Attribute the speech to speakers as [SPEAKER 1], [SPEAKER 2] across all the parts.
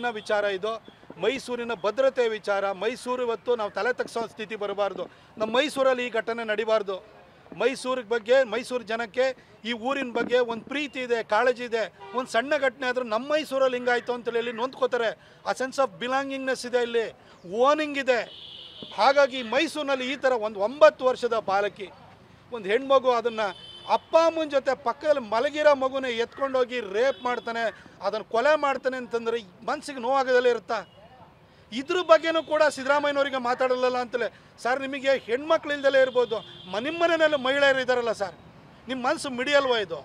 [SPEAKER 1] ಮೈಸೂರಿನ ವಿಚಾರ ಇದು, ಮೈಸೂರಿನ ಭದ್ರತೆ ವಿಚಾರ. ಮೈಸೂರು ಇವತ್ತು ನಾವು ತಲೆ ತಗ್ಸೋ ಸ್ಥಿತಿ ಬರಬಾರ್ದು. ನಮ್ಮ ಮೈಸೂರಲ್ಲಿ ಈ ಘಟನೆ ನಡಿಬಾರ್ದು. ಮೈಸೂರಿಗೆ ಬಗ್ಗೆ, ಮೈಸೂರು ಜನಕ್ಕೆ ಈ ಊರಿನ ಬಗ್ಗೆ ಒಂದು ಪ್ರೀತಿ ಇದೆ, ಕಾಳಜಿ ಇದೆ. ಒಂದು ಸಣ್ಣ ಘಟನೆ ಆದರೂ ನಮ್ಮ ಮೈಸೂರಲ್ಲಿ ಹಿಂಗಾಯ್ತು ಅಂತೇಳಿ ಇಲ್ಲಿ ನೊಂದ್ಕೋತಾರೆ. ಆ ಸೆನ್ಸ್ ಆಫ್ ಬಿಲಾಂಗಿಂಗ್ನೆಸ್ ಇದೆ, ಇಲ್ಲಿ ಓನಿಂಗ್ ಇದೆ. ಹಾಗಾಗಿ ಮೈಸೂರಿನಲ್ಲಿ ಈ ಥರ ಒಂದು 9 ವರ್ಷದ ಬಾಲಕಿ, ಒಂದು ಹೆಣ್ಮಗು, ಅದನ್ನು ಅಪ್ಪ ಅಮ್ಮನ ಜೊತೆ ಪಕ್ಕದಲ್ಲಿ ಮಲಗಿರೋ ಮಗುನ ಎತ್ಕೊಂಡೋಗಿ ರೇಪ್ ಮಾಡ್ತಾನೆ, ಅದನ್ನು ಕೊಲೆ ಮಾಡ್ತಾನೆ ಅಂತಂದರೆ ಮನಸ್ಸಿಗೆ ನೋವಾಗೋದಲ್ಲೇ ಇರುತ್ತಾ? ಇದ್ರ ಬಗ್ಗೆನೂ ಕೂಡ ಸಿದ್ದರಾಮಯ್ಯನವರಿಗೆ ಮಾತಾಡಲ್ಲ ಅಂತಲೇ. ಸರ್, ನಿಮಗೆ ಹೆಣ್ಮಕ್ಳು ಇಲ್ದಲೇ ಇರ್ಬೋದು, ನಿಮ್ಮ ಮನೆಯಲ್ಲೂ ಮಹಿಳೆಯರು ಇದ್ದಾರಲ್ಲ ಸರ್, ನಿಮ್ಮ ಮನಸ್ಸು ಮಿಡಿಯಲ್ವ ಇದು?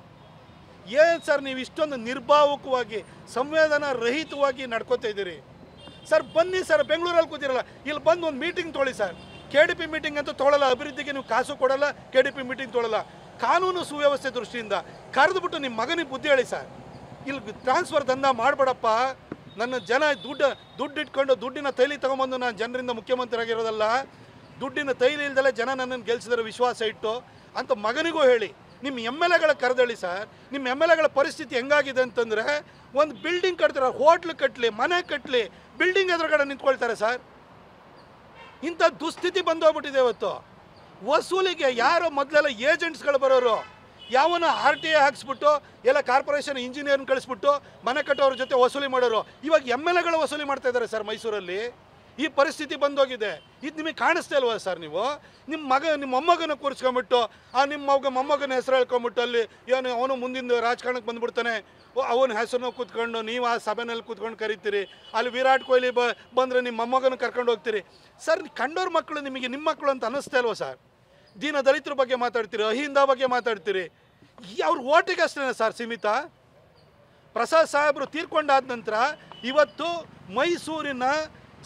[SPEAKER 1] ಏನು ಸರ್ ನೀವು ಇಷ್ಟೊಂದು ನಿರ್ಭಾವಕವಾಗಿ, ಸಂವೇದನಾ ರಹಿತವಾಗಿ ನಡ್ಕೋತಾ ಇದ್ದೀರಿ? ಸರ್ ಬನ್ನಿ ಸರ್, ಬೆಂಗಳೂರಲ್ಲಿ ಕೂತಿರಲ್ಲ, ಇಲ್ಲಿ ಬಂದು ಒಂದು ಮೀಟಿಂಗ್ ತೊಗೊಳ್ಳಿ ಸರ್. KDP ಮೀಟಿಂಗ್ ಅಂತೂ ತೊಗೊಳ್ಳಲ್ಲ, ಅಭಿವೃದ್ಧಿಗೆ ನೀವು ಕಾಸು ಕೊಡಲ್ಲ, KDP ಮೀಟಿಂಗ್ ತೊಗೊಳ್ಳಲ್ಲ. ಕಾನೂನು ಸುವ್ಯವಸ್ಥೆ ದೃಷ್ಟಿಯಿಂದ ಕರೆದುಬಿಟ್ಟು ನಿಮ್ಮ ಮಗನಿಗೆ ಬುದ್ಧಿ ಹೇಳಿ ಸರ್. ಇಲ್ಲಿ ಟ್ರಾನ್ಸ್ಫರ್ ದಂಧ ಮಾಡಬೇಡಪ್ಪ. ನನ್ನ ಜನ ದುಡ್ಡು ಇಟ್ಕೊಂಡು ದುಡ್ಡಿನ ತೈಲಿ ತೊಗೊಂಬಂದು ನಾನು ಜನರಿಂದ ಮುಖ್ಯಮಂತ್ರಿ ಆಗಿರೋದಲ್ಲ. ದುಡ್ಡಿನ ತೈಲಿ ಇಲ್ದಲೇ ಜನ ನನ್ನನ್ನು ಗೆಲ್ಸಿದ್ರೆ ವಿಶ್ವಾಸ ಇಟ್ಟು ಅಂತ ಮಗನಿಗೂ ಹೇಳಿ. ನಿಮ್ಮ MLAಗಳ ಕರೆದಳಿ ಸರ್. ನಿಮ್ಮ MLAಗಳ ಪರಿಸ್ಥಿತಿ ಹೆಂಗಾಗಿದೆ ಅಂತಂದರೆ, ಒಂದು ಬಿಲ್ಡಿಂಗ್ ಕಟ್ತಾರೆ, ಹೋಟ್ಲು ಕಟ್ಟಲಿ, ಮನೆ ಕಟ್ಟಲಿ, ಬಿಲ್ಡಿಂಗ್ ಎದುರುಗಡೆ ನಿಂತ್ಕೊಳ್ತಾರೆ ಸರ್. ಇಂಥ ದುಸ್ಥಿತಿ ಬಂದೋಗ್ಬಿಟ್ಟಿದೆ ಇವತ್ತು. ವಸೂಲಿಗೆ ಯಾರೋ ಮೊದಲೆಲ್ಲ ಏಜೆಂಟ್ಸ್ಗಳು ಬರೋರು, ಯಾವನ RTA ಹಾಕ್ಸ್ಬಿಟ್ಟು ಎಲ್ಲ ಕಾರ್ಪೊರೇಷನ್ ಇಂಜಿನಿಯರ್ನ ಕಳಿಸ್ಬಿಟ್ಟು ಮನೆ ಕಟ್ಟೋರ ಜೊತೆ ವಸೂಲಿ ಮಾಡೋರು. ಇವಾಗ MLAಗಳು ವಸೂಲಿ ಮಾಡ್ತಾ ಇದ್ದಾರೆ ಸರ್ ಮೈಸೂರಲ್ಲಿ. ಈ ಪರಿಸ್ಥಿತಿ ಬಂದೋಗಿದೆ. ಇದು ನಿಮಗೆ ಕಾಣಿಸ್ತಾ ಇಲ್ವಾ ಸರ್? ನೀವು ನಿಮ್ಮ ಮೊಮ್ಮಗನ ಕೂರಿಸ್ಕೊಂಬಿಟ್ಟು ನಿಮ್ಮ ಮೊಮ್ಮಗನ ಹೆಸರು ಹೇಳ್ಕೊಂಬಿಟ್ಟು ಅಲ್ಲಿ ಏನು ಅವನು ಮುಂದಿನ ರಾಜಕಾರಣಕ್ಕೆ ಬಂದುಬಿಡ್ತಾನೆ, ಅವನ ಹೆಸರನ್ನು ಕೂತ್ಕೊಂಡು ನೀವು ಆ ಸಭೆಯಲ್ಲಿ ಕೂತ್ಕೊಂಡು ಕರಿತೀರಿ. ಅಲ್ಲಿ ವಿರಾಟ್ ಕೊಹ್ಲಿ ಬಂದರೆ ನಿಮ್ಮ ಮೊಮ್ಮಗನ ಕರ್ಕೊಂಡು ಹೋಗ್ತೀರಿ. ಸರ್, ಕಂಡೋರ್ ಮಕ್ಕಳು ನಿಮಗೆ ನಿಮ್ಮ ಮಕ್ಕಳು ಅಂತ ಅನ್ನಿಸ್ತಾ ಇಲ್ವಾ ಸರ್? ದೀನ ದಲಿತರ ಬಗ್ಗೆ ಮಾತಾಡ್ತೀರಿ, ಅಹಿಂದ ಬಗ್ಗೆ ಮಾತಾಡ್ತೀರಿ. ಅವ್ರ ಓಟಿಗೆ ಅಷ್ಟೇ ಸರ್ ಸೀಮಿತ. ಪ್ರಸಾದ್ ಸಾಹೇಬರು ತೀರ್ಕೊಂಡಾದ ನಂತರ ಇವತ್ತು ಮೈಸೂರಿನ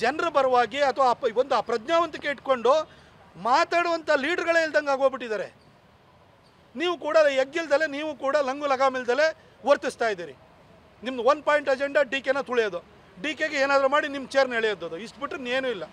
[SPEAKER 1] ಜನರ ಪರವಾಗಿ ಅಥವಾ ಒಂದು ಪ್ರಜ್ಞಾವಂತಿಕೆ ಇಟ್ಕೊಂಡು ಮಾತಾಡುವಂಥ ಲೀಡರ್ಗಳೇ ಇಲ್ದಂಗೆ ಆಗೋಗ್ಬಿಟ್ಟಿದ್ದಾರೆ. ನೀವು ಕೂಡ ಎಗ್ಗಿಲ್ದಲೆ, ನೀವು ಕೂಡ ಲಂಗು ಲಗಾಮಿಲ್ದಲೆ ವರ್ತಿಸ್ತಾ ಇದ್ದೀರಿ. ನಿಮ್ದು 1 ಪಾಯಿಂಟ್ ಅಜೆಂಡಾ DKನ ತುಳಿಯೋದು, DKಗೆ ಏನಾದರೂ ಮಾಡಿ ನಿಮ್ಮ ಚೇರ್ನ ಎಳೆಯೋದು, ಇಷ್ಟು ಬಿಟ್ಟರೆ ಏನೂ ಇಲ್ಲ.